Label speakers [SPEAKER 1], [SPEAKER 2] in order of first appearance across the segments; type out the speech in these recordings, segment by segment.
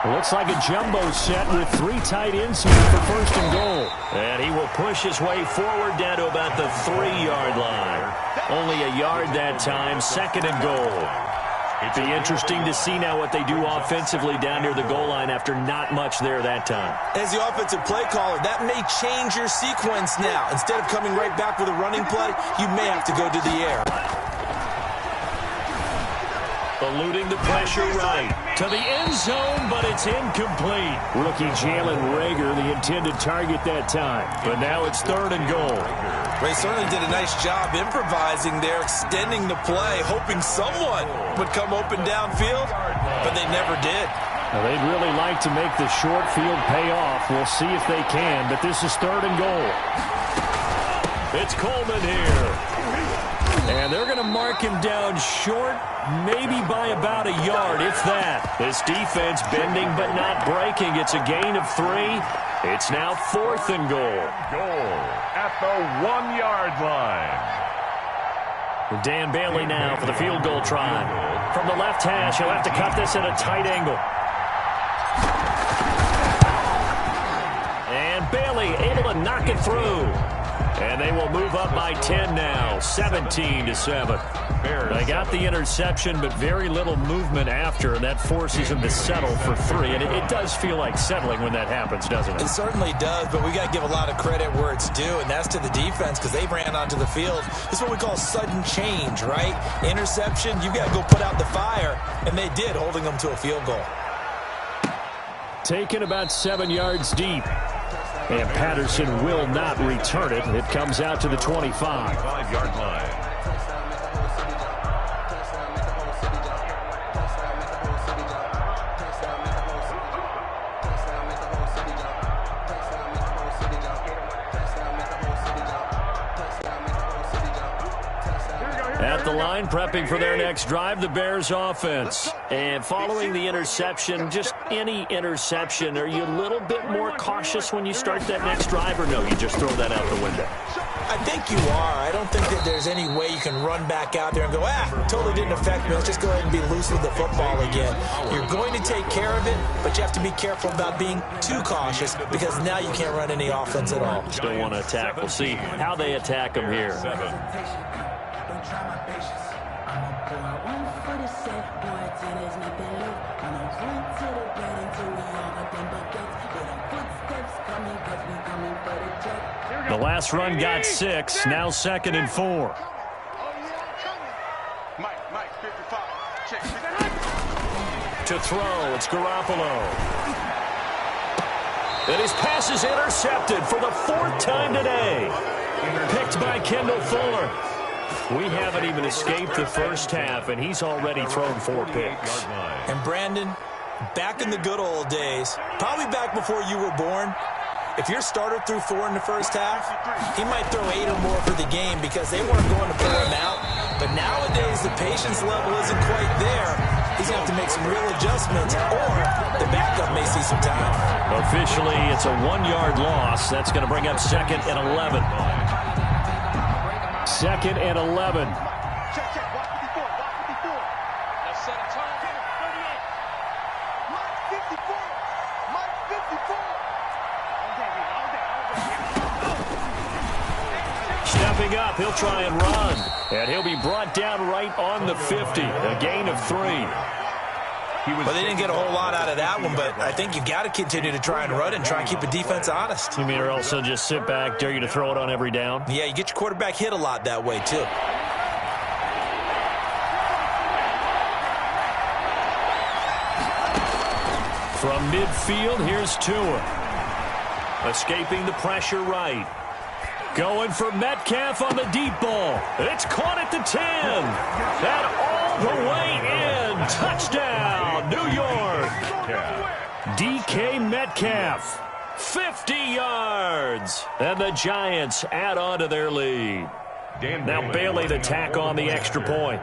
[SPEAKER 1] Looks like a jumbo set with 3 tight ends here for first and goal.
[SPEAKER 2] And he will push his way forward down to about the 3-yard line. Only a yard that time, second and goal. It'd be interesting to see now what they do offensively down near the goal line after not much there that time.
[SPEAKER 3] As the offensive play caller, that may change your sequence now. Instead of coming right back with a running play, you may have to go to the air.
[SPEAKER 2] Eluding the pressure right to the end zone, but it's incomplete.
[SPEAKER 1] Rookie Jalen Reagor, the intended target that time. But now it's third and goal.
[SPEAKER 3] Ray certainly did a nice job improvising there, extending the play, hoping someone would come open downfield, but they never did.
[SPEAKER 1] Now, they'd really like to make the short field pay off. We'll see if they can, but this is third and goal.
[SPEAKER 2] It's Coleman here.
[SPEAKER 1] And they're going to mark him down short, maybe by about a yard, if that.
[SPEAKER 2] This defense bending but not breaking. It's a gain of 3. It's now fourth and goal.
[SPEAKER 4] Goal at the 1-yard line.
[SPEAKER 2] Dan Bailey now for the field goal try. From the left hash, he'll have to cut this at a tight angle. And Bailey able to knock it through. And they will move up by 10 now, 17-7. They got the interception, but very little movement after, and that forces them to settle for 3. And it does feel like settling when that happens, doesn't it?
[SPEAKER 3] It certainly does, but we got to give a lot of credit where it's due, and that's to the defense because they ran onto the field. This is what we call sudden change, right? Interception, you got to go put out the fire, and they did, holding them to a field goal.
[SPEAKER 1] Taken about 7 yards deep. And Patterson will not return it. It comes out to the 25.
[SPEAKER 4] 5-yard line.
[SPEAKER 2] At the line, prepping for their next drive, the Bears offense. And following the interception, just any interception, are you a little bit more cautious when you start that next drive, or no, you just throw that out the window?
[SPEAKER 3] I think you are. I don't think that there's any way you can run back out there and go, totally didn't affect me. Let's just go ahead and be loose with the football again. You're going to take care of it, but you have to be careful about being too cautious because now you can't run any offense at all.
[SPEAKER 2] Still want to attack. We'll see how they attack them here.
[SPEAKER 1] The last run got 6, now 2nd and 4.
[SPEAKER 2] To throw, it's Garoppolo. And his pass is intercepted for the 4th time today. Picked by Kendall Fuller. We haven't even escaped the first half, and he's already thrown 4 picks.
[SPEAKER 3] And Brandon, back in the good old days, probably back before you were born, if your starter threw 4 in the first half, he might throw 8 or more for the game because they weren't going to pull him out. But nowadays, the patience level isn't quite there. He's going to have to make some real adjustments, or the backup may see some time.
[SPEAKER 2] Officially, it's a 1-yard loss. That's going to bring up 2nd and 11.
[SPEAKER 1] 2nd and 11.
[SPEAKER 2] Stepping up, he'll try and run. And he'll be brought down right on the 50. A gain of 3.
[SPEAKER 3] Well, they didn't get a whole lot out of that one, but I think you've got to continue to try and run and try and keep the defense honest.
[SPEAKER 2] You mean or also just sit back, dare you to throw it on every down?
[SPEAKER 3] Yeah, you get your quarterback hit a lot that way, too.
[SPEAKER 2] From midfield, here's Tua. Escaping the pressure right. Going for Metcalf on the deep ball. It's caught at the 10. And all the way in. Touchdown, New York. DK Metcalf. 50 yards. And the Giants add on to their lead. Now Bailey to tack on the extra point.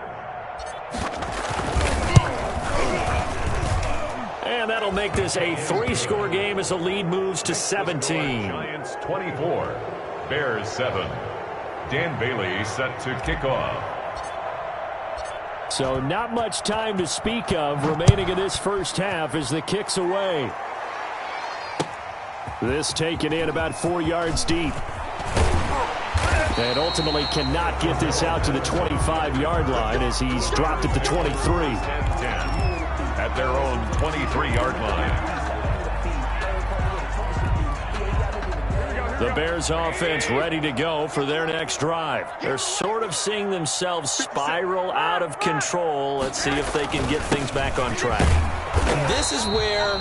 [SPEAKER 2] And that'll make this a 3-score game as the lead moves to 17.
[SPEAKER 4] Giants 24. Bears 7. Dan Bailey set to kick off.
[SPEAKER 1] So not much time to speak of remaining in this first half as the kick's away. This taken in about 4 yards deep. And ultimately cannot get this out to the 25-yard line as he's dropped at the 23.
[SPEAKER 4] 10-10 at their own 23-yard line.
[SPEAKER 2] The Bears offense ready to go for their next drive. They're sort of seeing themselves spiral out of control. Let's see if they can get things back on track.
[SPEAKER 3] And this is where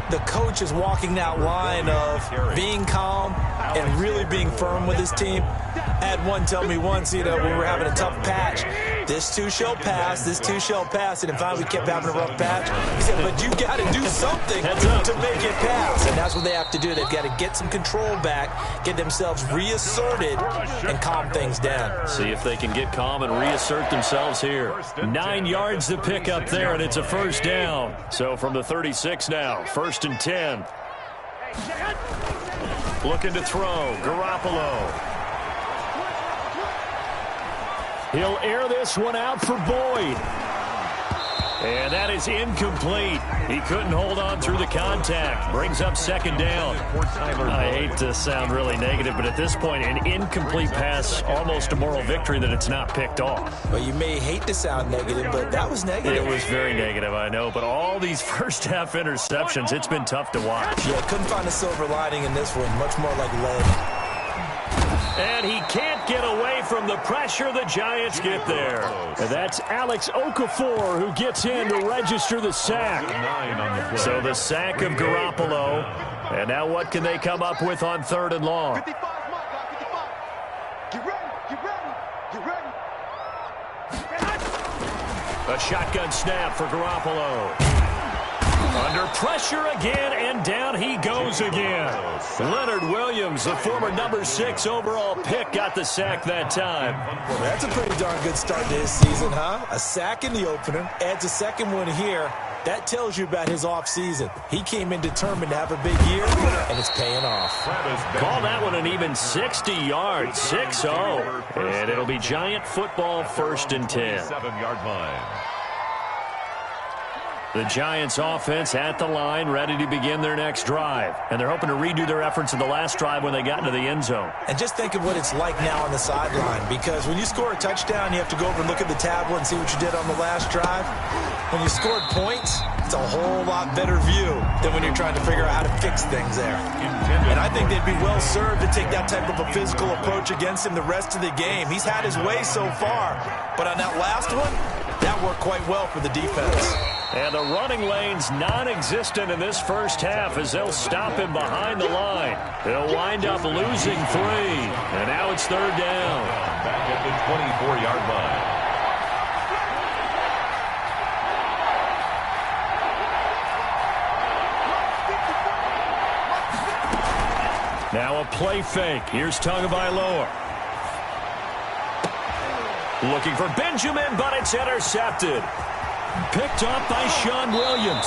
[SPEAKER 3] the coach is walking that line of being calm and really being firm with his team. I had one tell me once, when we were having a tough patch, this too shall pass, this too shall pass, and finally we kept having a rough patch. He said, but you got to do something to make it pass, and that's what they have to do. They've got to get some control back, get themselves reasserted, and calm things down.
[SPEAKER 2] See if they can get calm and reassert themselves here. 9 yards to pick up there, and it's a first down. So from the 36 now, 1st and 10. Looking to throw, Garoppolo.
[SPEAKER 1] He'll air this one out for Boyd.
[SPEAKER 2] And that is incomplete. He couldn't hold on through the contact. Brings up 2nd down. I hate to sound really negative, but at this point, an incomplete pass, almost a moral victory that it's not picked off.
[SPEAKER 3] Well, you may hate to sound negative, but that was negative.
[SPEAKER 2] It was very negative, I know. But all these first-half interceptions, it's been tough to watch.
[SPEAKER 3] Yeah, couldn't find a silver lining in this one. Much more like lead.
[SPEAKER 2] And he can't get away from the pressure. The Giants get there.
[SPEAKER 1] And that's Alex Okafor who gets in to register the sack.
[SPEAKER 2] So the sack of Garoppolo. And now what can they come up with on 3rd and long? A shotgun snap for Garoppolo. Under pressure again, and down he goes again. Leonard Williams, the former number 6 overall pick, got the sack that time.
[SPEAKER 3] Well, that's a pretty darn good start to his season, huh? A sack in the opener, adds a second one here. That tells you about his offseason. He came in determined to have a big year, and it's paying off.
[SPEAKER 2] Call that one an even 60 yards, 6-0. And it'll be Giant football, 1st and 10.
[SPEAKER 4] 7-yard line.
[SPEAKER 2] The Giants offense at the line, ready to begin their next drive. And they're hoping to redo their efforts in the last drive when they got into the end zone.
[SPEAKER 3] And just think of what it's like now on the sideline, because when you score a touchdown, you have to go over and look at the tablet and see what you did on the last drive. When you scored points, it's a whole lot better view than when you're trying to figure out how to fix things there. And I think they'd be well served to take that type of a physical approach against him the rest of the game. He's had his way so far, but on that last one, that worked quite well for the defense.
[SPEAKER 2] And the running lane's non-existent in this first half as they'll stop him behind the line. He'll wind up losing 3. And now it's 3rd down.
[SPEAKER 4] Back at the 24-yard line.
[SPEAKER 2] Now a play fake. Here's Tagovailoa. Looking for Benjamin, but it's intercepted. Picked up by Sean Williams.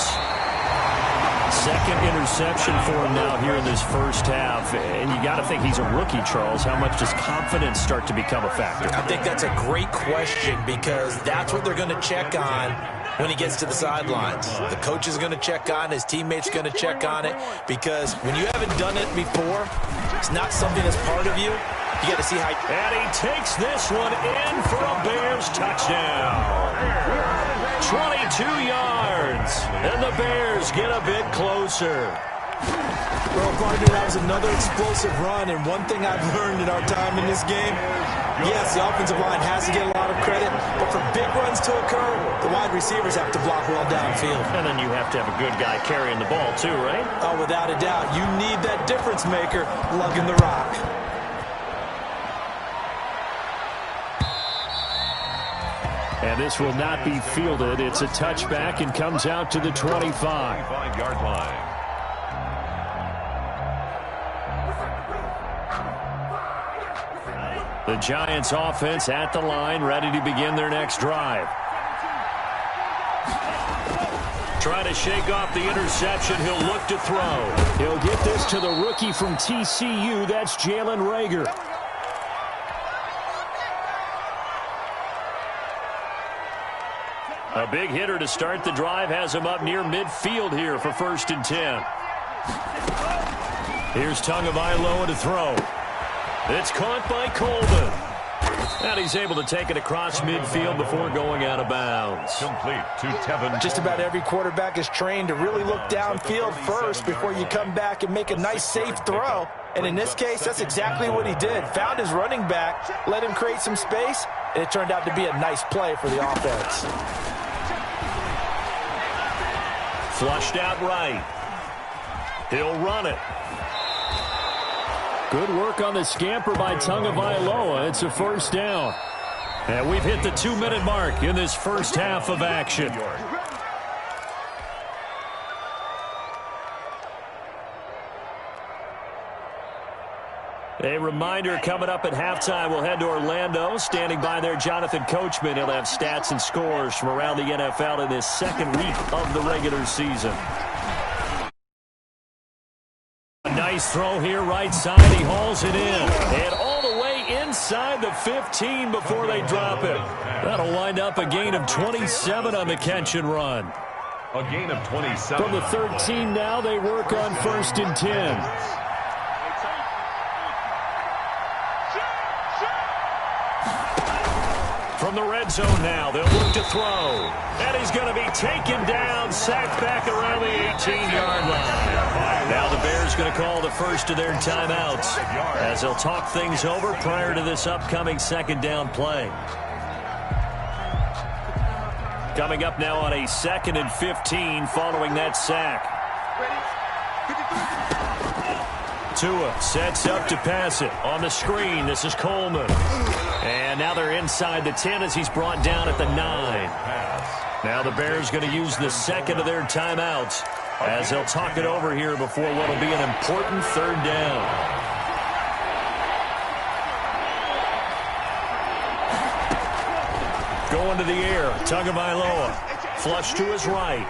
[SPEAKER 2] 2nd interception for him now here in this first half. And you got to think he's a rookie, Charles. How much does confidence start to become a factor?
[SPEAKER 3] I think that's a great question, because that's what they're going to check on when he gets to the sidelines. The coach is going to check on it. His teammates are going to check on it, because when you haven't done it before, it's not something that's part of you. You got to see how.
[SPEAKER 2] And he takes this one in for a Bears touchdown. 22 yards, and the Bears get a bit closer.
[SPEAKER 3] Well, partner, that was another explosive run, and one thing I've learned in our time in this game, yes, the offensive line has to get a lot of credit, but for big runs to occur, the wide receivers have to block well downfield.
[SPEAKER 2] And then you have to have a good guy carrying the ball too, right?
[SPEAKER 3] Oh, without a doubt. You need that difference maker lugging the rock.
[SPEAKER 1] And this will not be fielded. It's a touchback and comes out to the 25.
[SPEAKER 4] 25-yard line.
[SPEAKER 2] The Giants offense at the line, ready to begin their next drive. Trying to shake off the interception. He'll look to throw.
[SPEAKER 1] He'll get this to the rookie from TCU. That's Jalen Reagor. A big hitter to start the drive has him up near midfield here for 1st and 10. Here's Tagovailoa to throw. It's caught by Coleman. And he's able to take it across midfield before going out of bounds.
[SPEAKER 4] Complete to Tevin.
[SPEAKER 3] Just about every quarterback is trained to really look downfield first before you come back and make a nice, safe throw. And in this case, that's exactly what he did. Found his running back, let him create some space, and it turned out to be a nice play for the offense.
[SPEAKER 2] Flushed out right. He'll run it.
[SPEAKER 1] Good work on the scamper by Tagovailoa. It's a 1st down. And we've hit the 2-minute mark in this first half of action. A reminder coming up at halftime, we'll head to Orlando. Standing by there, Jonathan Coachman. He'll have stats and scores from around the NFL in this 2nd week of the regular season. A nice throw here, right side. He hauls it in. And all the way inside the 15 before they drop it. That'll wind up a gain of 27 on the catch and run.
[SPEAKER 4] A gain of 27.
[SPEAKER 1] From the 13 now, they work on 1st and 10. From the red zone now, they'll look to throw. And he's going to be taken down, sacked back around the 18-yard line. Now the Bears going to call the first of their timeouts as they'll talk things over prior to this upcoming 2nd down play. Coming up now on a 2nd and 15 following that sack. Tua sets up to pass it. On the screen, this is Coleman. And now they're inside the 10 as he's brought down at the 9. Now the Bears going to use the 2nd of their timeouts as they'll talk it over here before what will be an important 3rd down. Going to the air, Tagovailoa. Flush to his right.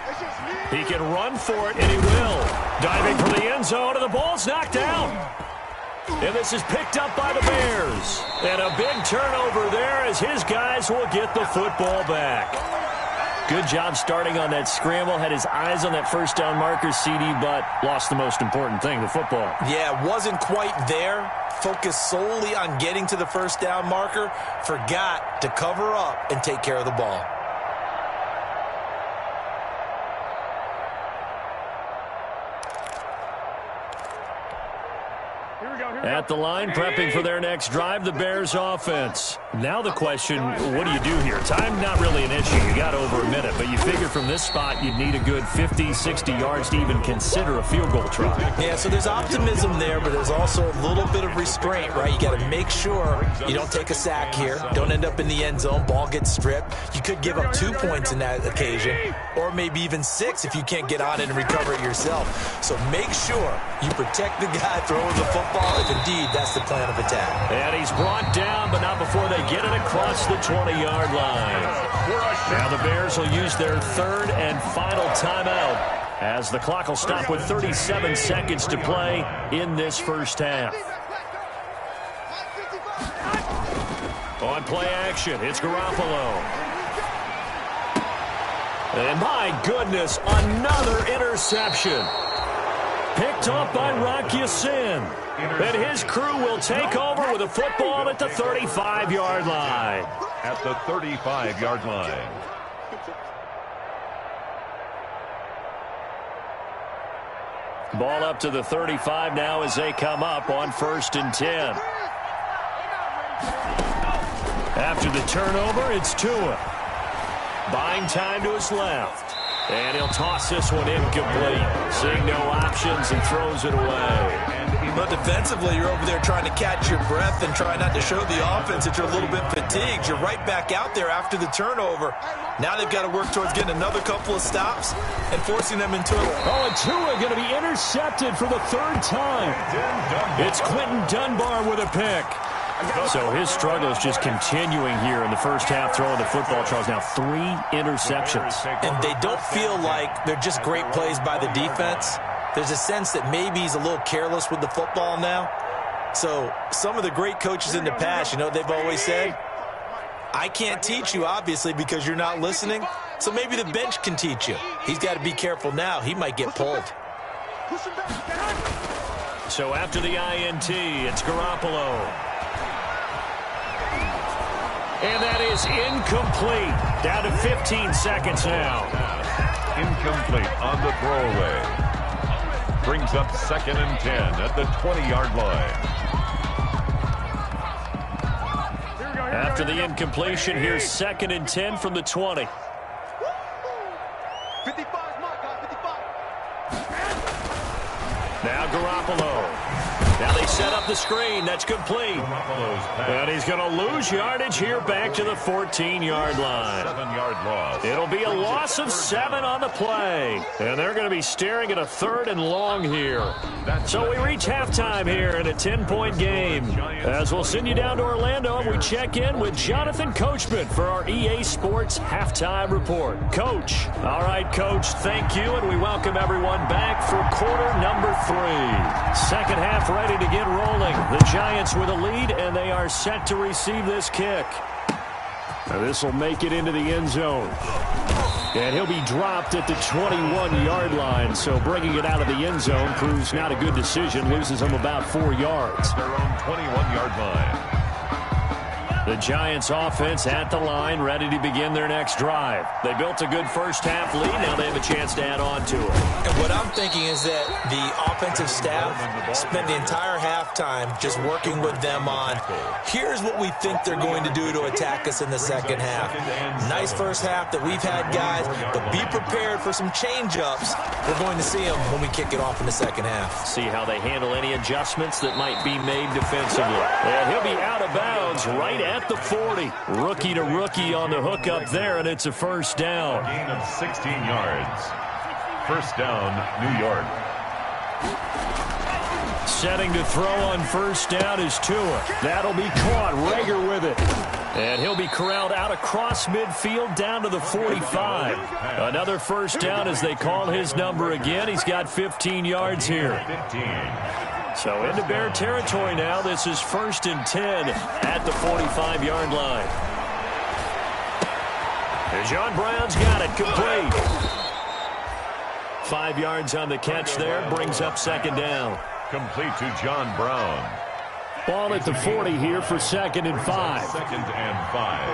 [SPEAKER 1] He can run for it, and he will. Diving for the end zone, and the ball's knocked out. And this is picked up by the Bears. And a big turnover there as his guys will get the football back. Good job starting on that scramble. Had his eyes on that 1st down marker, CD, but lost the most important thing, the football.
[SPEAKER 3] Yeah, wasn't quite there. Focused solely on getting to the 1st down marker. Forgot to cover up and take care of the ball.
[SPEAKER 1] At the line, prepping for their next drive, the Bears offense. Now the question, what do you do here? Time not really an issue. You got over a minute, but you figure from this spot you'd need a good 50, 60 yards to even consider a field goal try.
[SPEAKER 3] Yeah, so there's optimism there, but there's also a little bit of restraint, right? You got to make sure you don't take a sack here. Don't end up in the end zone. Ball gets stripped. You could give up 2 points in that occasion, or maybe even 6 if you can't get on it and recover it yourself. So make sure you protect the guy throwing the football if indeed that's the plan of attack.
[SPEAKER 1] And he's brought down, but not before they get it across the 20-yard line. Now the Bears will use their 3rd and final timeout as the clock will stop with 37 seconds to play in this first half. On play action, it's Garoppolo. And my goodness, another interception. Picked off by Rock Ya-Sin. And his crew will take over with a football at the 35-yard line.
[SPEAKER 4] At the 35-yard line.
[SPEAKER 1] Ball up to the 35 now as they come up on 1st and 10. After the turnover, it's Tua. Buying time to his left. And he'll toss this one incomplete. Seeing no options and throws it away.
[SPEAKER 3] But defensively, you're over there trying to catch your breath and try not to show the offense that you're a little bit fatigued. You're right back out there after the turnover. Now they've got to work towards getting another couple of stops and forcing them into it.
[SPEAKER 1] Oh, and Tua going to be intercepted for the 3rd time. It's Quentin Dunbar with a pick. So his struggle is just continuing here in the first half, throwing the football. Charles, now 3 interceptions.
[SPEAKER 3] And they don't feel like they're just great plays by the defense. There's a sense that maybe he's a little careless with the football now. So some of the great coaches in the past, you know, they've always said, I can't teach you, obviously, because you're not listening. So maybe the bench can teach you. He's got to be careful now. He might get pulled.
[SPEAKER 1] So after the INT, it's Garoppolo. And that is incomplete. Down to 15 seconds now.
[SPEAKER 4] Incomplete on the throwaway. Brings up 2nd and 10 at the 20-yard line.
[SPEAKER 1] After the incompletion, here's 2nd and 10 from the 20. Now Garoppolo. Now they set up the screen. That's complete. And he's going to lose yardage here back to the 14-yard line.
[SPEAKER 4] 7-yard loss.
[SPEAKER 1] It'll be a loss of 7 on the play. And they're going to be staring at a 3rd and long here. So we reach halftime here in a 10-point game. As we'll send you down to Orlando, we check in with Jonathan Coachman for our EA Sports Halftime Report. Coach. All right, Coach, thank you, and we welcome everyone back for quarter number 3. Second half ready to get rolling. The Giants with a lead, and they are set to receive this kick. Now this will make it into the end zone. And he'll be dropped at the 21-yard line, so bringing it out of the end zone proves not a good decision. Loses him about 4 yards.
[SPEAKER 4] Their own 21-yard line.
[SPEAKER 1] The Giants offense at the line, ready to begin their next drive. They built a good first-half lead. Now they have a chance to add on to it.
[SPEAKER 3] And what I'm thinking is that the offensive staff spent the entire halftime just working with them on, here's what we think they're going to do to attack us in the second half. Nice first half that we've had, guys, but be prepared for some change-ups. We're going to see them when we kick it off in the second half.
[SPEAKER 1] See how they handle any adjustments that might be made defensively. And he'll be out of bounds right at the 40. Rookie to rookie on the hook up there, and it's a first down.
[SPEAKER 4] Gain of 16 yards. First down, New York.
[SPEAKER 1] Setting to throw on first down is Tua. That'll be caught. Rager with it. And he'll be corralled out across midfield down to the 45. Another first down as they call his number again. He's got 15 yards here.
[SPEAKER 4] 15.
[SPEAKER 1] So into Bear territory now. This is 1st and 10 at the 45-yard line. And John Brown's got it complete. 5 yards on the catch there. Brings up 2nd down.
[SPEAKER 4] Complete to John Brown.
[SPEAKER 1] Ball at the 40 here for 2nd and 5.
[SPEAKER 4] 2nd and 5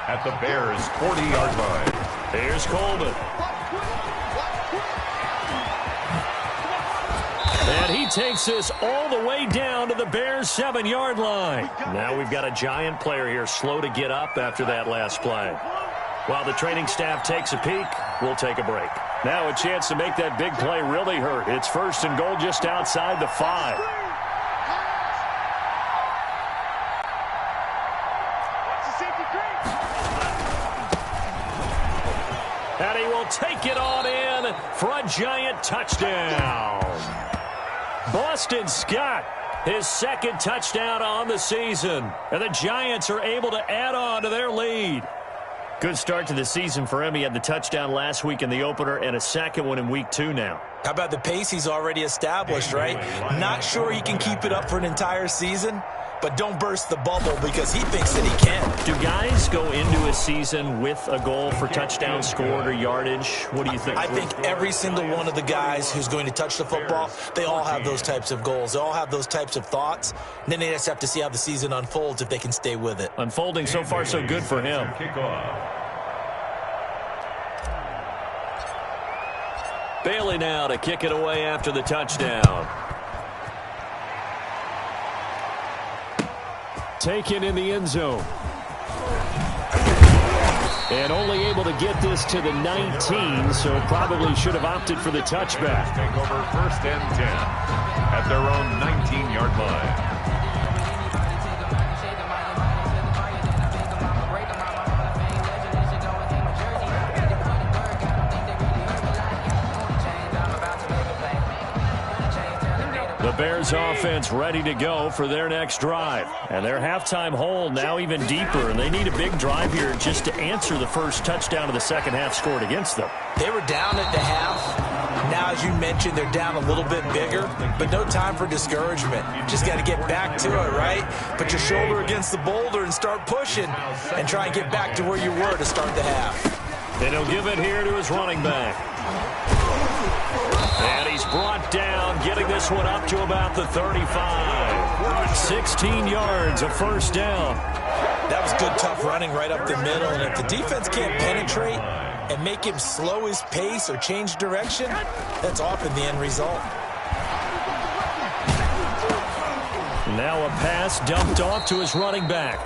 [SPEAKER 4] at the Bears' 40-yard line.
[SPEAKER 1] Here's Coleman. And he takes this all the way down to the Bears' 7-yard line. Now we've got a Giant player here slow to get up after that last play. While the training staff takes a peek, we'll take a break. Now a chance to make that big play really hurt. It's 1st and goal just outside the 5. And he will take it on in for a Giant touchdown. Boston Scott, his 2nd touchdown on the season. And the Giants are able to add on to their lead. Good start to the season for him. He had the touchdown last week in the opener and a 2nd one in week 2 now.
[SPEAKER 3] How about the pace he's already established, right? Not sure he can keep it up for an entire season, but don't burst the bubble because he thinks that he can.
[SPEAKER 1] Do guys go into a season with a goal for touchdown scored or yardage? What do you think?
[SPEAKER 3] I think every single one of the guys who's going to touch the football, they all have those types of goals. They all have those types of thoughts. And then they just have to see how the season unfolds if they can stay with it.
[SPEAKER 1] Unfolding so far so good for him. Bailey now to kick it away after the touchdown. Taken in the end zone. And only able to get this to the 19, so probably should have opted for the touchback.
[SPEAKER 4] Take over 1st and 10 at their own 19-yard line.
[SPEAKER 1] The Bears offense ready to go for their next drive. And their halftime hole now even deeper. And they need a big drive here just to answer the first touchdown of the second half scored against them.
[SPEAKER 3] They were down at the half. Now, as you mentioned, they're down a little bit bigger, but no time for discouragement. Just got to get back to it, right? Put your shoulder against the boulder and start pushing and try and get back to where you were to start the half.
[SPEAKER 1] And he'll give it here to his running back. And he's brought down, getting this one up to about the 35. 16 yards, a first down.
[SPEAKER 3] That was good, tough running right up the middle. And if the defense can't penetrate and make him slow his pace or change direction, that's often the end result.
[SPEAKER 1] Now a pass dumped off to his running back.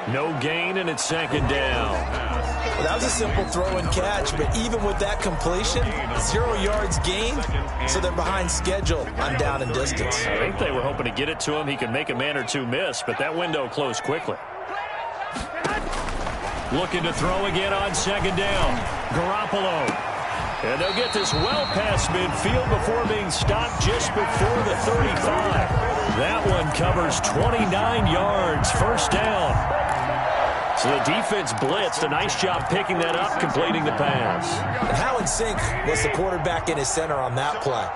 [SPEAKER 1] No gain, and it's second down.
[SPEAKER 3] Well, that was a simple throw and catch, but even with that completion, 0 yards gained, so they're behind schedule on down and distance.
[SPEAKER 1] I think they were hoping to get it to him. He could make a man or two miss, but that window closed quickly. Looking to throw again on second down. Garoppolo. And they'll get this well past midfield before being stopped just before the 35. That one covers 29 yards. First down. So the defense blitzed. A nice job picking that up, completing the pass.
[SPEAKER 3] And how in sync was the quarterback in his center on that play?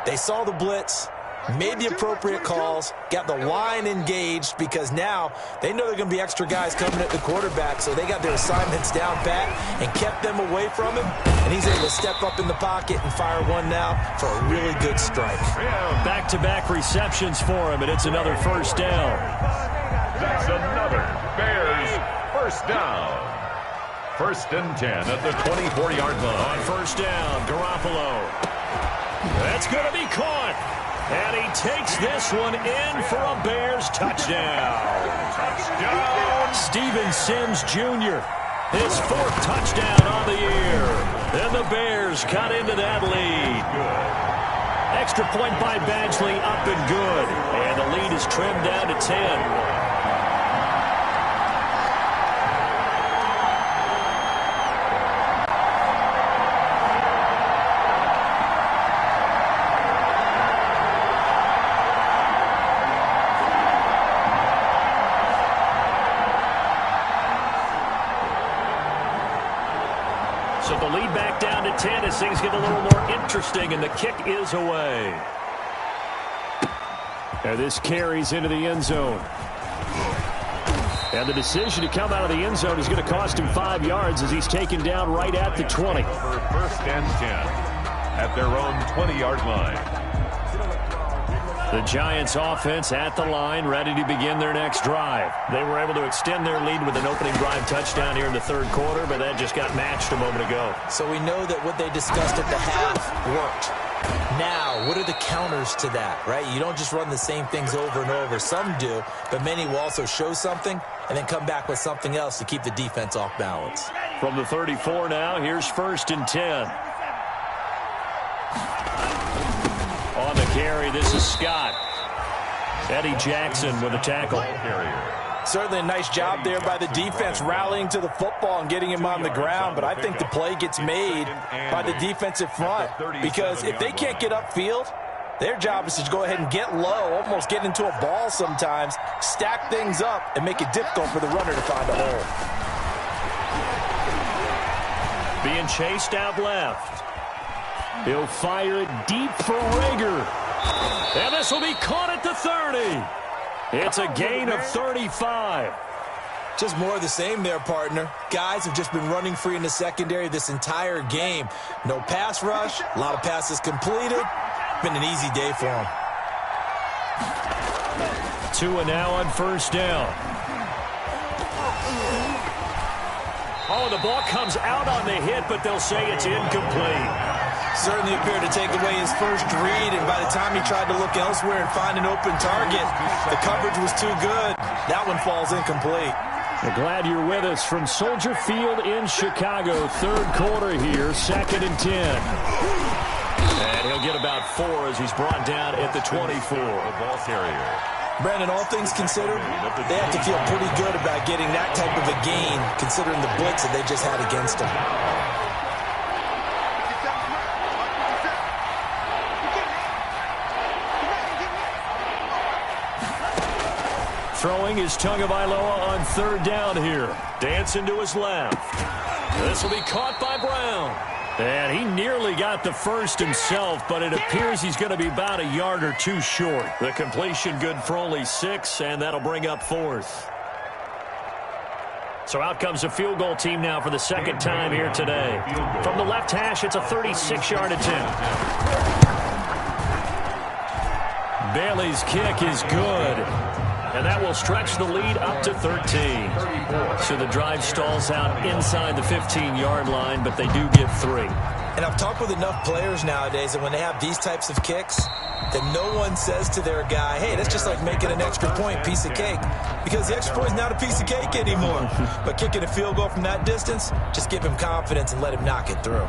[SPEAKER 3] They saw the blitz, made the appropriate calls, got the line engaged, because now they know they're going to be extra guys coming at the quarterback, so they got their assignments down pat and kept them away from him, and he's able to step up in the pocket and fire one now for a really good strike.
[SPEAKER 1] Back-to-back receptions for him, and it's another first down.
[SPEAKER 4] That's another Bears first down. 1st and 10 at the 24-yard line.
[SPEAKER 1] On first down, Garoppolo. That's going to be caught. And he takes this one in for a Bears touchdown.
[SPEAKER 4] Touchdown!
[SPEAKER 1] Steven Sims Jr., his 4th touchdown on the year. And the Bears cut into that lead. Extra point by Badgley, up and good. And the lead is trimmed down to 10. So the lead back down to 10 as things get a little more interesting, and the kick is away. And this carries into the end zone. And the decision to come out of the end zone is going to cost him 5 yards as he's taken down right at the 20.
[SPEAKER 4] For 1st and 10 at their own 20-yard line.
[SPEAKER 1] The Giants offense at the line, ready to begin their next drive. They were able to extend their lead with an opening drive touchdown here in the 3rd quarter, but that just got matched a moment ago.
[SPEAKER 3] So we know that what they discussed at the half worked. Now, what are the counters to that, right? You don't just run the same things over and over. Some do, but many will also show something and then come back with something else to keep the defense off balance.
[SPEAKER 1] From the 34 now, here's 1st and 10. On the carry, this is Scott. Eddie Jackson with a tackle.
[SPEAKER 3] Certainly a nice job there by the defense rallying to the football and getting him on the ground, but I think the play gets made by the defensive front, because if they can't get upfield, their job is to go ahead and get low, almost get into a ball sometimes, stack things up, and make it difficult for the runner to find a hole.
[SPEAKER 1] Being chased out left. He'll fire it deep for Rager. And this will be caught at the 30. It's a gain of 35.
[SPEAKER 3] Just more of the same there, partner. Guys have just been running free in the secondary this entire game. No pass rush, a lot of passes completed. Been an easy day for them.
[SPEAKER 1] Tua now on first down. Oh, the ball comes out on the hit, but they'll say it's incomplete.
[SPEAKER 3] Certainly appeared to take away his first read, and by the time he tried to look elsewhere and find an open target, the coverage was too good. That one falls incomplete.
[SPEAKER 1] We're glad you're with us from Soldier Field in Chicago. 3rd quarter here, 2nd and 10. And he'll get about 4 as he's brought down at the 24.
[SPEAKER 4] The ball carrier.
[SPEAKER 3] Brandon, all things considered, they have to feel pretty good about getting that type of a gain, considering the blitz that they just had against them.
[SPEAKER 1] Throwing is Tagovailoa on 3rd down here. Dancing to his left. This will be caught by Brown. And he nearly got the first himself, but it appears he's going to be about a yard or two short. The completion good for only 6, and that'll bring up 4th. So out comes a field goal team now for the second time here today. From the left hash, it's a 36-yard attempt. Bailey's kick is good. And that will stretch the lead up to 13. So the drive stalls out inside the 15-yard line, but they do get 3.
[SPEAKER 3] And I've talked with enough players nowadays that when they have these types of kicks, that no one says to their guy, hey, that's just like making an extra point, piece of cake. Because the extra point is not a piece of cake anymore. But kicking a field goal from that distance, just give him confidence and let him knock it through.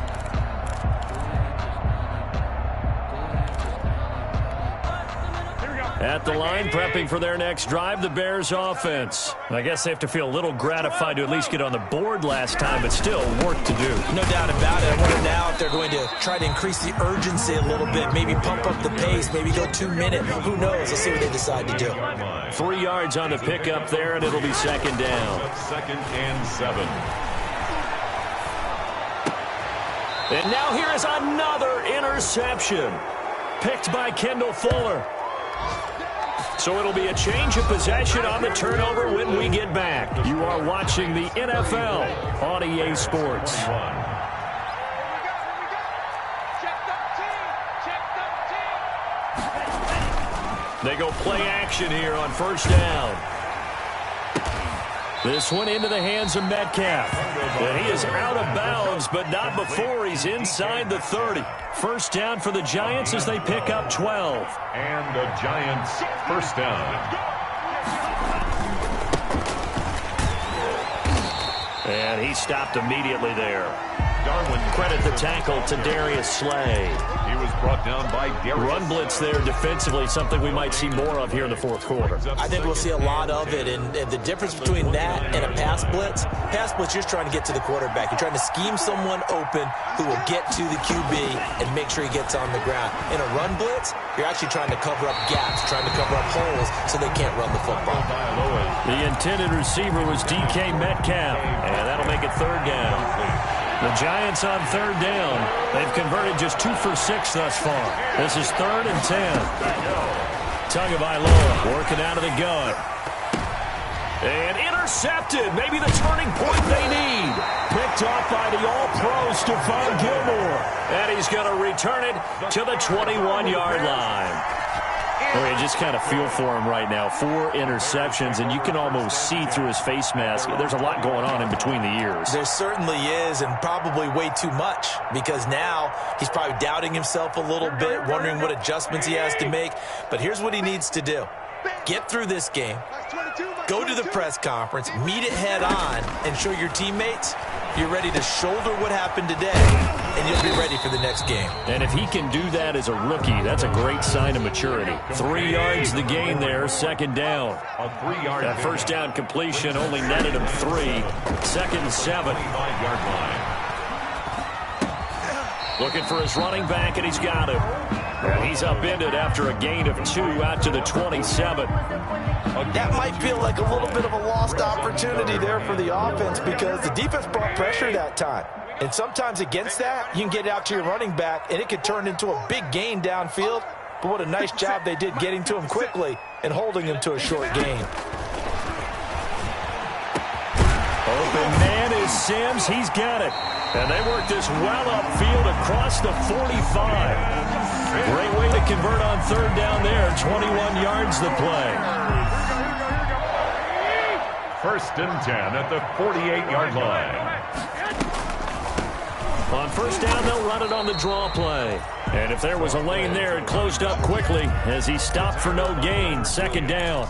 [SPEAKER 1] At the line, prepping for their next drive, the Bears offense. I guess they have to feel a little gratified to at least get on the board last time, but still work to do.
[SPEAKER 3] No doubt about it. I wonder now if they're going to try to increase the urgency a little bit, maybe pump up the pace, maybe go 2-minute. Who knows? Let's see what they decide to do.
[SPEAKER 1] 3 yards on the pickup there, and it'll be second down.
[SPEAKER 4] 2nd and 7.
[SPEAKER 1] And now here is another interception. Picked by Kendall Fuller. So it'll be a change of possession on the turnover when we get back. You are watching the NFL on EA Sports. They go play action here on first down. This one into the hands of Metcalf. And he is out of bounds, but not before he's inside the 30. First down for the Giants as they pick up 12.
[SPEAKER 4] And the Giants first down.
[SPEAKER 1] And he stopped immediately there. Darwin credit the tackle to Darius Slay.
[SPEAKER 4] He was brought down by Darius.
[SPEAKER 1] Run blitz there defensively, something we might see more of here in the fourth quarter.
[SPEAKER 3] I think we'll see a lot of it, and the difference between that and a pass blitz, you're just trying to get to the quarterback. You're trying to scheme someone open who will get to the QB and make sure he gets on the ground. In a run blitz, you're actually trying to cover up gaps, trying to cover up holes so they can't run the football.
[SPEAKER 1] The intended receiver was DK Metcalf, and that'll make it third down. The Giants on third down. They've converted just 2 for 6 thus far. This is 3rd and 10. Tagovailoa working out of the gun. And intercepted. Maybe the turning point they need. Picked off by the all-pro Stephon Gilmore. And he's going to return it to the 21-yard line. Well, you just kind of feel for him right now. 4 interceptions, and you can almost see through his face mask. There's a lot going on in between the ears.
[SPEAKER 3] There certainly is, and probably way too much, because now he's probably doubting himself a little bit, wondering what adjustments he has to make. But here's what he needs to do. Get through this game, go to the press conference, meet it head on, and show your teammates you're ready to shoulder what happened today, and you'll be ready for the next game.
[SPEAKER 1] And if he can do that as a rookie, that's a great sign of maturity. 3 yards the gain there, second down.
[SPEAKER 4] A 3-yard.
[SPEAKER 1] That first down completion only netted him 3. 2nd and 7.
[SPEAKER 4] 25-yard line.
[SPEAKER 1] Looking for his running back, and he's got him. And he's upended after a gain of 2 out to the 27.
[SPEAKER 3] That might feel like a little bit of a lost opportunity there for the offense because the defense brought pressure that time. And sometimes against that, you can get out to your running back, and it could turn into a big gain downfield. But what a nice job they did getting to him quickly and holding him to a short gain.
[SPEAKER 1] Open man is Sims. He's got it. And they work this well upfield across the 45. Great way to convert on third down there. 21 yards the play.
[SPEAKER 4] First and 10 at the 48-yard line.
[SPEAKER 1] On first down, they'll run it on the draw play. And if there was a lane there, it closed up quickly as he stopped for no gain. Second down.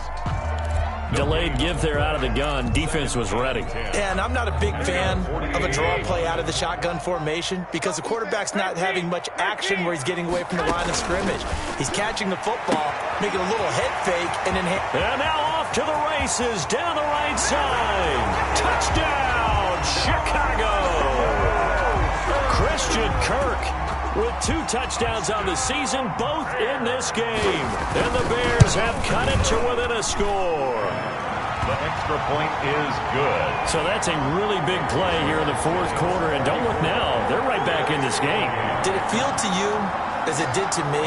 [SPEAKER 1] Delayed give there out of the gun. Defense was ready.
[SPEAKER 3] And I'm not a big fan of a draw play out of the shotgun formation because the quarterback's not having much action where he's getting away from the line of scrimmage. He's catching the football, making a little head fake, and then...
[SPEAKER 1] And now off to the races down the right side. Touchdown, Chicago! Christian Kirk with 2 touchdowns on the season, both in this game. And the Bears have cut it to within a score.
[SPEAKER 4] The extra point is good.
[SPEAKER 1] So that's a really big play here in the fourth quarter. And don't look now, they're right back in this game.
[SPEAKER 3] Did it feel to you, as it did to me,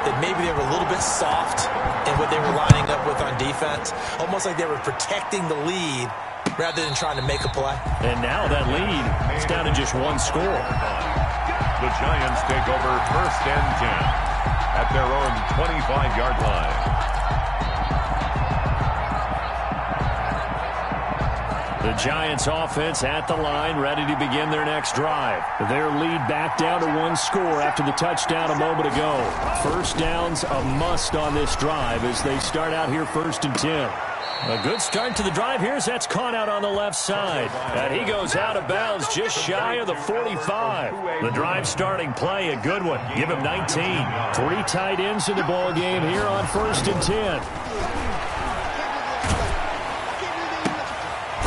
[SPEAKER 3] that maybe they were a little bit soft in what they were lining up with on defense? Almost like they were protecting the lead rather than trying to make a play.
[SPEAKER 1] And now that lead is down to just one score.
[SPEAKER 4] The Giants take over 1st and 10 at their own 25-yard line.
[SPEAKER 1] The Giants offense at the line, ready to begin their next drive. Their lead back down to one score after the touchdown a moment ago. First down's a must on this drive as they start out here 1st and 10. A good start to the drive here as that's caught out on the left side. And he goes out of bounds just shy of the 45. The drive starting play, a good one. Give him 19. 3 tight ends in the ball game here on 1st and 10.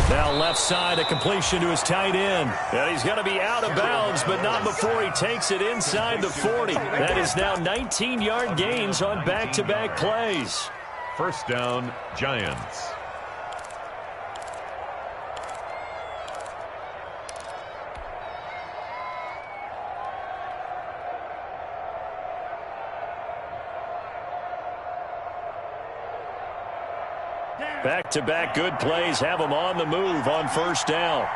[SPEAKER 1] Now left side, a completion to his tight end. And he's going to be out of bounds, but not before he takes it inside the 40. That is now 19-yard gains on back-to-back plays.
[SPEAKER 4] First down, Giants.
[SPEAKER 1] Back-to-back good plays have them on the move on first down.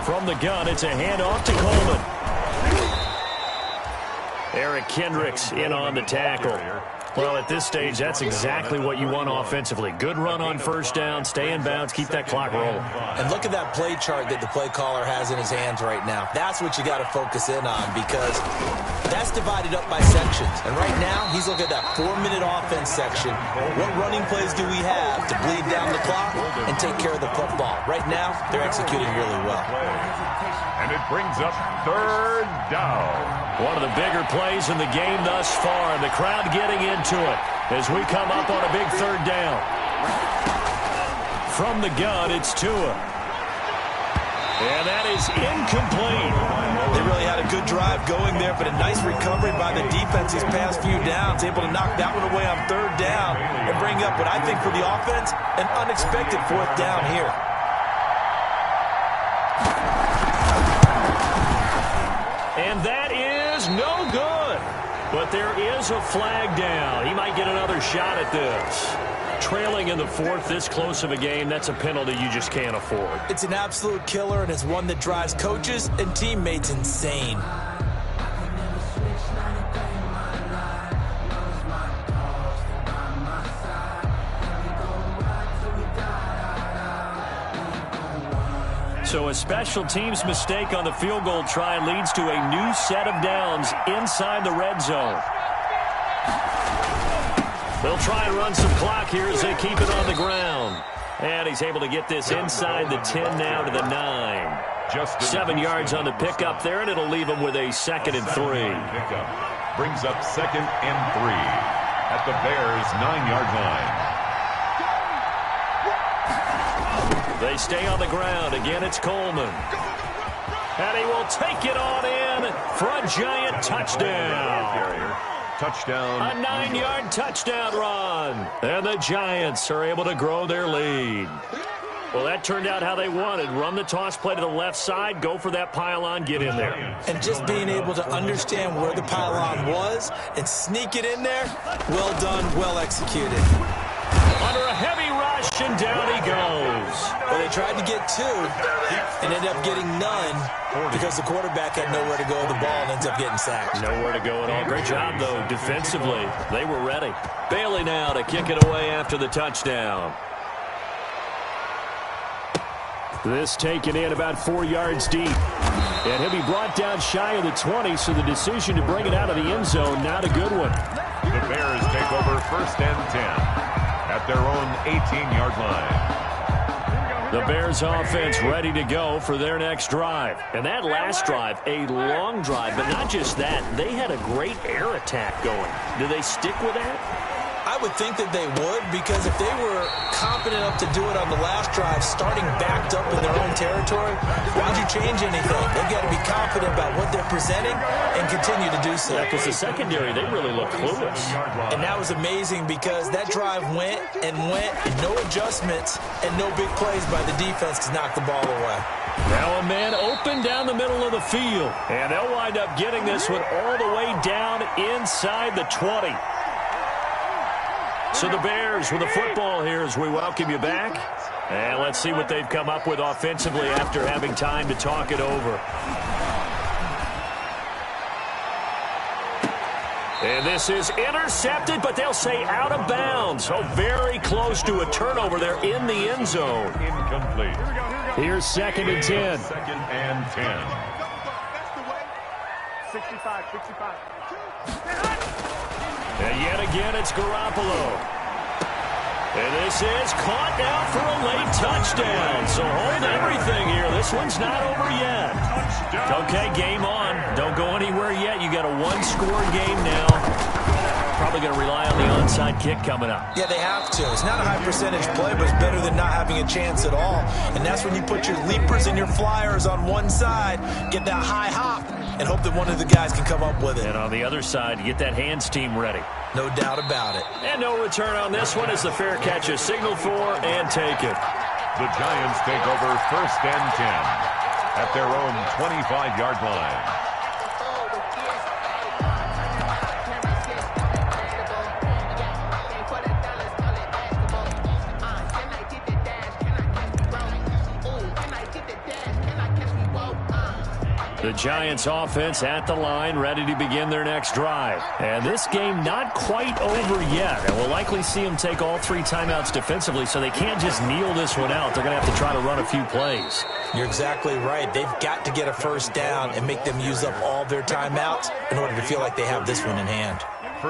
[SPEAKER 1] From the gun, it's a handoff to Coleman. Eric Kendricks in on the tackle. Well, at this stage, that's exactly what you want offensively. Good run on first down, stay in bounds, keep that clock rolling.
[SPEAKER 3] And look at that play chart that the play caller has in his hands right now. That's what you got to focus in on because that's divided up by sections. And right now, he's looking at that 4-minute offense section. What running plays do we have to bleed down the clock and take care of the football? Right now, they're executing really well.
[SPEAKER 4] And it brings up 3rd down.
[SPEAKER 1] One of the bigger plays in the game thus far. The crowd getting into it as we come up on a big 3rd down. From the gun, it's Tua. And that is incomplete.
[SPEAKER 3] They really had a good drive going there, but a nice recovery by the defense these past few downs. Able to knock that one away on 3rd down and bring up what I think for the offense, an unexpected 4th down here.
[SPEAKER 1] And that is no good. But there is a flag down. He might get another shot at this. Trailing in the 4th, this close of a game, that's a penalty you just can't afford.
[SPEAKER 3] It's an absolute killer, and it's one that drives coaches and teammates insane.
[SPEAKER 1] So a special teams mistake on the field goal try leads to a new set of downs inside the red zone. They'll try and run some clock here as they keep it on the ground. And he's able to get this inside the 10 now to the 9. Just 7 yards on the pickup there, and it'll leave him with a 2nd and 3.
[SPEAKER 4] Brings up 2nd and 3 at the Bears' 9-yard line.
[SPEAKER 1] They stay on the ground. Again, it's Coleman. And he will take it on in for a giant touchdown.
[SPEAKER 4] Touchdown.
[SPEAKER 1] A 9-yard touchdown run. And the Giants are able to grow their lead. Well, that turned out how they wanted. Run the toss play to the left side, go for that pylon, get in there.
[SPEAKER 3] And just being able to understand where the pylon was and sneak it in there, well done, well executed.
[SPEAKER 1] Under a heavy rush, and down he goes.
[SPEAKER 3] Well, they tried to get 2 and ended up getting none because the quarterback had nowhere to go with the ball and ends up getting sacked.
[SPEAKER 1] Nowhere to go at all. Great job, though, defensively. They were ready. Bailey now to kick it away after the touchdown. This taken in about 4 yards deep. And he'll be brought down shy of the 20, so the decision to bring it out of the end zone, not a good one.
[SPEAKER 4] The Bears take over 1st and 10 at their own 18-yard line.
[SPEAKER 1] The Bears offense ready to go for their next drive. And that last drive, a long drive, but not just that. They had a great air attack going. Do they stick with that?
[SPEAKER 3] I would think that they would, because if they were confident enough to do it on the last drive, starting backed up in their own territory, why'd you change anything? They've got to be confident about what they're presenting and continue to do so.
[SPEAKER 1] Yeah, because the secondary, they really looked clueless.
[SPEAKER 3] And that was amazing because that drive went, and no adjustments and no big plays by the defense to knock the ball away.
[SPEAKER 1] Now a man open down the middle of the field. And they'll wind up getting this one all the way down inside the 20. So the Bears with the football here as we welcome you back. And let's see what they've come up with offensively after having time to talk it over. And this is intercepted, but they'll say out of bounds. So very close to a turnover there in the end zone.
[SPEAKER 4] Incomplete.
[SPEAKER 1] Here's 2nd and 10.
[SPEAKER 4] 2nd and 10.
[SPEAKER 5] 65.
[SPEAKER 1] And yet again, it's Garoppolo. And this is caught now for a late touchdown. So hold everything here. This one's not over yet. Okay, game on. Don't go anywhere yet. You got a one-score game now. Probably going to rely on the onside kick coming up.
[SPEAKER 3] Yeah, they have to. It's not a high percentage play, but it's better than not having a chance at all. And that's when you put your leapers and your flyers on one side, get that high hop, and hope that one of the guys can come up with it.
[SPEAKER 1] And on the other side, get that hands team ready.
[SPEAKER 3] No doubt about it.
[SPEAKER 1] And no return on this one as the fair catch is signaled for and taken.
[SPEAKER 4] The Giants take over 1st and 10 at their own 25-yard line.
[SPEAKER 1] The Giants offense at the line, ready to begin their next drive. And this game not quite over yet. And we'll likely see them take all 3 timeouts defensively, so they can't just kneel this one out. They're going to have to try to run a few plays.
[SPEAKER 3] You're exactly right. They've got to get a first down and make them use up all their timeouts in order to feel like they have this one in hand.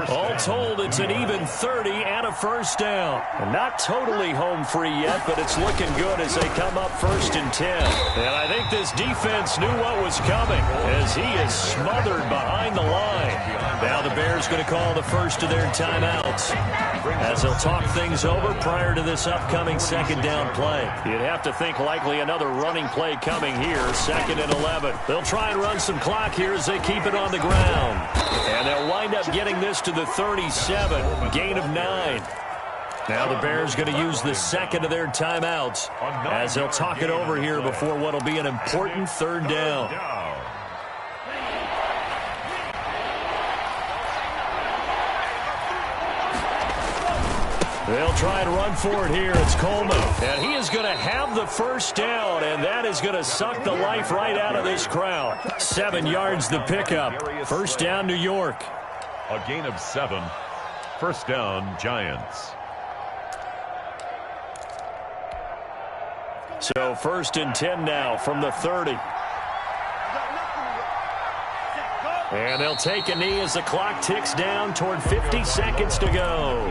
[SPEAKER 1] All told, it's an even 30 and a first down. And not totally home free yet, but it's looking good as they come up 1st and 10. And I think this defense knew what was coming as he is smothered behind the line. Now the Bears going to call the first of their timeouts as they'll talk things over prior to this upcoming 2nd down play. You'd have to think likely another running play coming here, 2nd and 11. They'll try and run some clock here as they keep it on the ground. And they'll wind up getting this to the 37, gain of 9. Now the Bears going to use the 2nd of their timeouts as they'll talk it over here before what will be an important 3rd down. They'll try and run for it here. It's Coleman. And he is going to have the first down, and that is going to suck the life right out of this crowd. 7 yards the pickup. First down, New York.
[SPEAKER 4] A gain of 7. First down, Giants.
[SPEAKER 1] So 1st and 10 now from the 30. And they'll take a knee as the clock ticks down toward 50 seconds to go.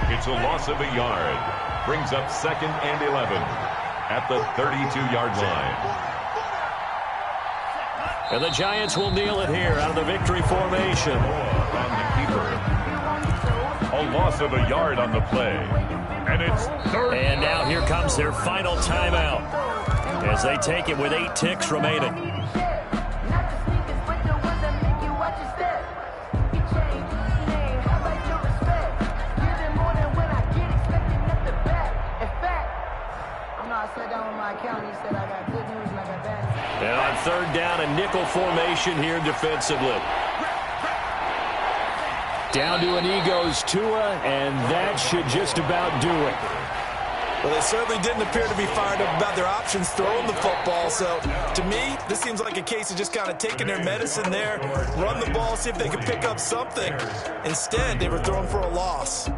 [SPEAKER 4] It's a loss of a yard. Brings up 2nd and 11 at the 32-yard line.
[SPEAKER 1] And the Giants will kneel it here out of the victory formation.
[SPEAKER 4] On the keeper. A loss of a yard on the play. And it's 3rd.
[SPEAKER 1] And now here comes their final timeout as they take it with 8 ticks remaining. And on 3rd down, a nickel formation here defensively. Down to an E goes Tua, and that should just about do it.
[SPEAKER 3] Well, they certainly didn't appear to be fired up about their options throwing the football. So, to me, this seems like a case of just kind of taking their medicine there, run the ball, see if they can pick up something. Instead, they were throwing for a loss.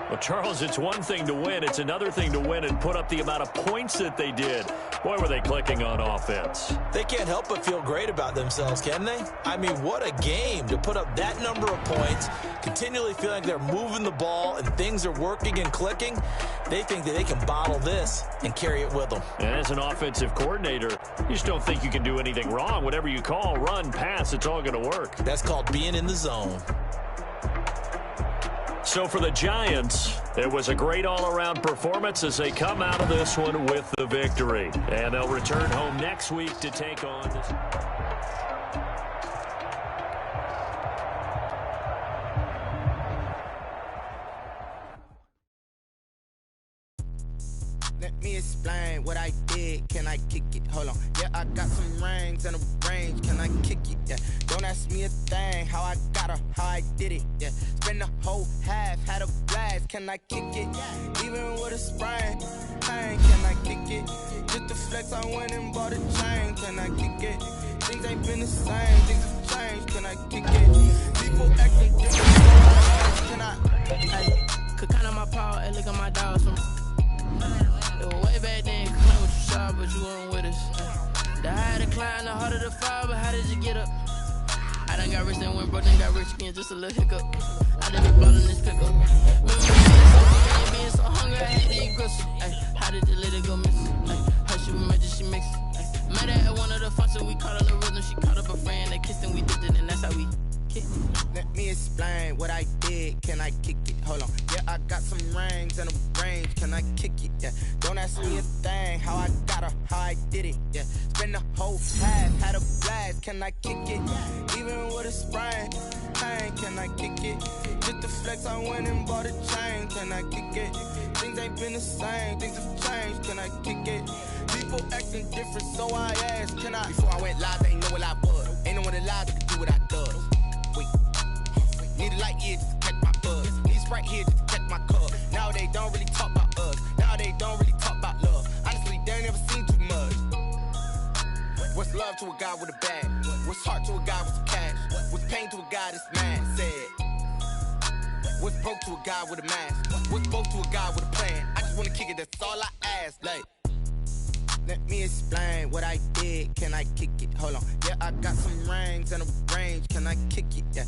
[SPEAKER 1] Well, Charles, it's one thing to win. It's another thing to win and put up the amount of points that they did. Boy, were they clicking on offense.
[SPEAKER 3] They can't help but feel great about themselves, can they? I mean, what a game to put up that number of points, continually feel like they're moving the ball and things are working and clicking. They think that they can bottle this and carry it with them.
[SPEAKER 1] And as an offensive coordinator, you just don't think you can do anything wrong. Whatever you call, run, pass, it's all going to work.
[SPEAKER 3] That's called being in the zone.
[SPEAKER 1] So for the Giants, it was a great all-around performance as they come out of this one with the victory. And they'll return home next week to take on this.
[SPEAKER 5] Let me explain what I did. Can I kick it? Hold on. Yeah, I got some rings and a range. Can I kick it? Yeah. Don't ask me a thing. How I got her, how I did it. Yeah. Spend the whole half, had a blast. Can I kick it? Even with a sprain. Pain, can I kick it? Just the flex, I went and bought a chain. Can I kick it? Things ain't been the same. Things have changed. Can I kick it? People acting different. Can I?
[SPEAKER 6] Hey, could count on my power and look at my dogs from. It was way back then, you claim what you saw, but you weren't with us. The higher the climb, the harder the fall, but how did you get up? I done got rich, then went broke, then got rich again, just a little hiccup. I done been ballin' this pickup. Remember being so hungry, I had to eat gristle. How did the lady go missing? Her she was magic, she mixed. Met her at one of the functions, we caught her the rhythm, she caught up a friend, they kissed and we dipped it, and that's how we kicked.
[SPEAKER 5] Let me explain what I did. Can I kick it? Hold on. Yeah, I got some rings and a range. Can I kick it? Yeah. Don't ask me a thing. How I got her, how I did it. Yeah. Spend the whole half, had a blast. Can I kick it? Even with a sprain. Pain, can I kick it? Just the flex, I went and bought a chain. Can I kick it? Things ain't been the same. Things have changed. Can I kick it? People acting different, so I asked. Can I? Before I went live, they ain't know what I was. Ain't no one alive that could do what I does. Need a light here just to catch my buzz. Need Sprite here just to catch my cup. Now they don't really talk about us. Now they don't really talk about love. Honestly, they ain't never seen too much. What's love to a guy with a bag? What's heart to a guy with some cash? What's pain to a guy that's mad? Said. What's broke to a guy with a mask? What's broke to a guy with a plan? I just wanna kick it, that's all I ask. Like, let me explain what I did. Can I kick it? Hold on. Yeah, I got some rings and a range. Can I kick it? Yeah.